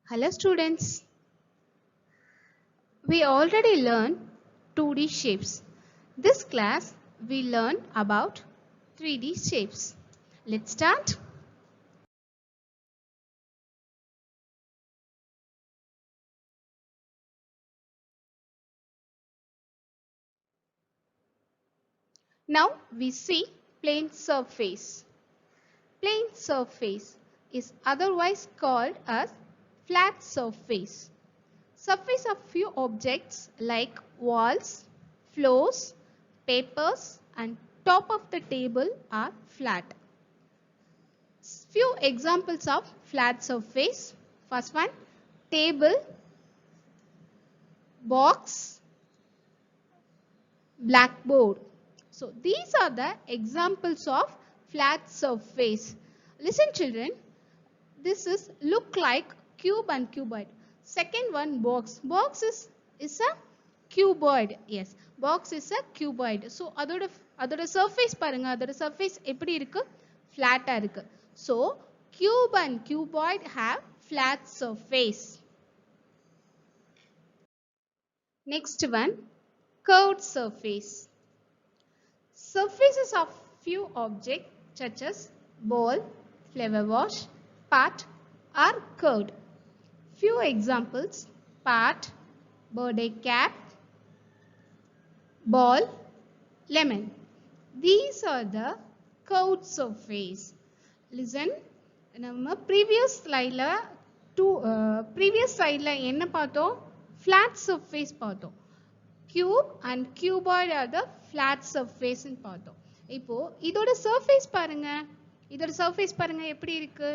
Hello students, we already learned 2D shapes. This class we learn about 3D shapes. Let's start. Now we see plane surface. Plane surface is otherwise called as flat surface. Surface of few objects like walls, floors, papers and top of the table are flat. Few examples of flat surface. First one, table, box, blackboard. So these are the examples of flat surface. Listen children, this is look like cube and cuboid. Second one, box. Box is a cuboid. Yes, box is a cuboid. So அதோட surface பாருங்க, அதோட surface எப்படி இருக்கு? Flat இருக்கு. So cube and cuboid have flat surface. Next one, curved surface. Surfaces of few objects such as bowl, flower wash, pot are curved. Few examples: pot, birthday cap, ball, lemon. These are the curved surface. Listen, நம்ம previous slideல என்ன பார்த்தோம்? Flat surface பார்த்தோம். Cube and cuboid are the flat surface ன்னு பார்த்தோம். இப்போ இதோட surface பாருங்க. இதோட surface பாருங்க எப்படி இருக்கு?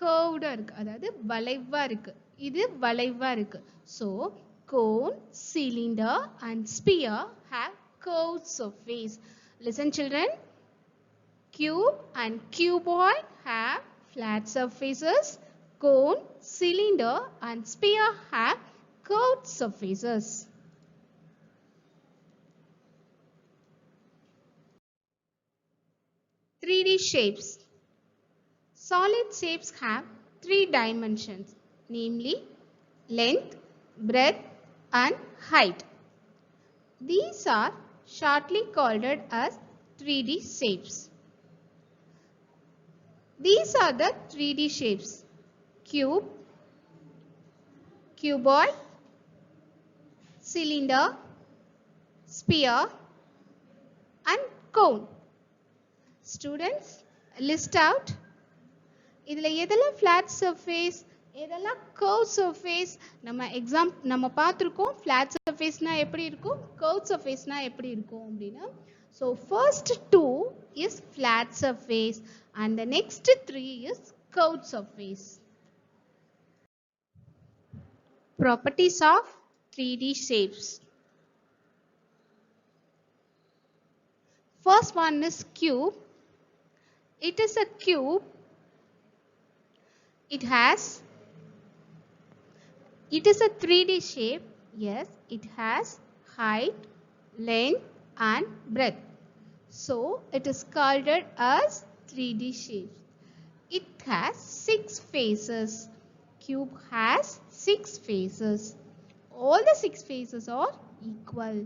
Curved இருக்கு. அதாவது வளைவா இருக்கு. இது வளைவா இருக்கு. So cone, cylinder and sphere have curved surface. Listen children. Cube and cuboid have flat surfaces. Cone, cylinder and sphere have curved surfaces. Three D shapes. Solid shapes have 3 dimensions, namely length, breadth and height. These are shortly called as 3D shapes. These are the 3D shapes: cube, cuboid, cylinder, sphere and cone. Students, list out இதில எதெல்லாம் flat surface, எதெல்லாம் curved surface. நம்ம பார்த்திருக்கோம் flat surface னா எப்படி இருக்கும், curved surface னா எப்படி இருக்கும் அப்படினா. So first two is flat surface and the next three is curved surface. Properties of 3D shapes. First one is cube. It is a cube. It is a 3D shape. Yes, it has height, length and breadth. So it is called as 3D shape. It has 6 faces. Cube has 6 faces. All the 6 faces are equal.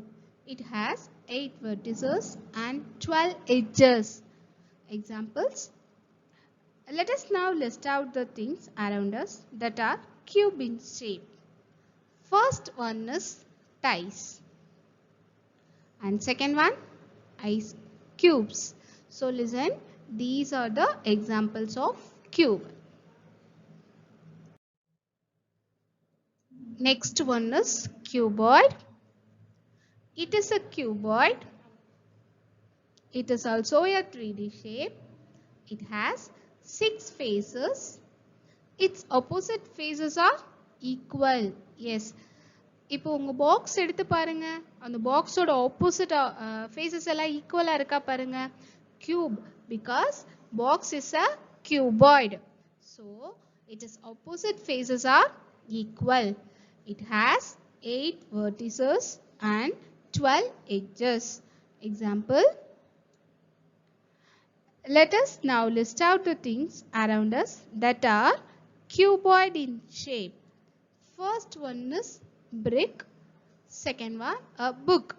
It has 8 vertices and 12 edges. Examples. Let us now list out the things around us that are cube in shape. First one is ties. And second one, ice cubes. So listen, these are the examples of cube. Next one is cuboid. It is a cuboid. It is also a 3D shape. It has 6 faces. Its opposite faces are equal. Yes. இப்போ உங்க box எடுத்து பாருங்க, அந்த பாக்ஸோட opposite faces எல்லாம் ஈக்குவலா இருக்கா பாருங்க. Cube, because box is a cuboid. So it is opposite faces are equal. It has 8 vertices and 12 edges. Example. Let us now list out the things around us that are cuboid in shape. First one is brick. Second one a book.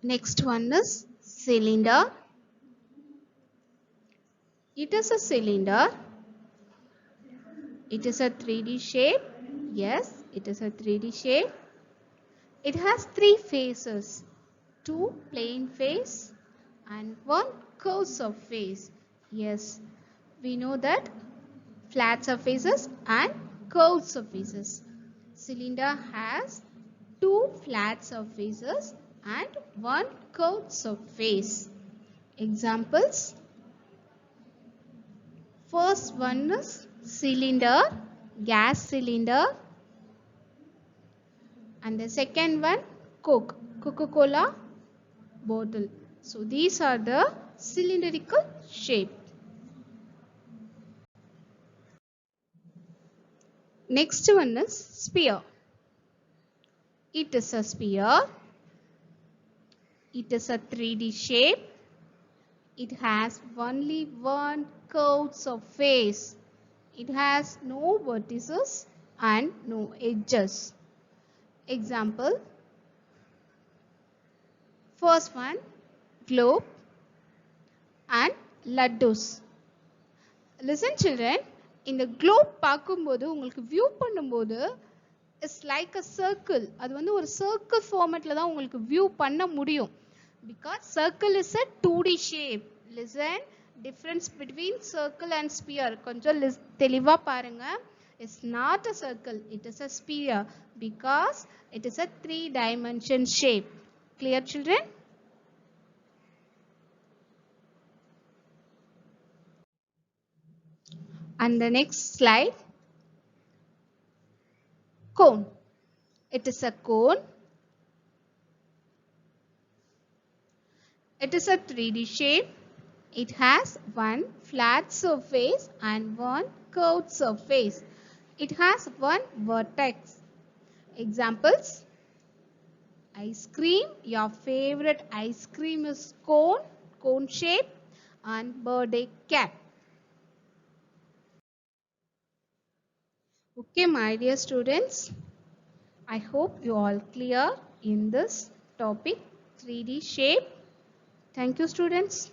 Next one is cylinder. It is a cylinder. It is a 3D shape. Yes, it is a 3D shape. It has 3 faces. 2 plain face and 1 curved surface. Yes, we know that flat surfaces and curved surfaces. Cylinder has 2 flat surfaces and 1 curved surface. Examples. First one is cylinder, gas cylinder, and the second one Coke, Coca-Cola bottle. So these are the cylindrical shape. Next one is sphere. It is a sphere. It is a 3D shape. It has only one curved surface. It has no vertices and no edges. Example. First one, globe and laddus. Listen children, in the globe பார்க்கும்போது உங்களுக்கு view பண்ணும்போது it's like a circle. அது வந்து ஒரு circle formatல தான் உங்களுக்கு view பண்ண முடியும். Because circle is a 2D shape. Listen, difference between circle and sphere. கொஞ்சம் தெளிவா பாருங்க. It's not a circle, it is a sphere because it is a 3-dimension shape. Clear children? And the next slide. Cone. It is a cone. It is a 3D shape. It has one flat surface and one curved surface. It has one vertex. Examples. Ice cream. Your favorite ice cream is cone shape, and birthday cap. Okay, my dear students, I hope you all clear in this topic 3D shape. Thank you, students.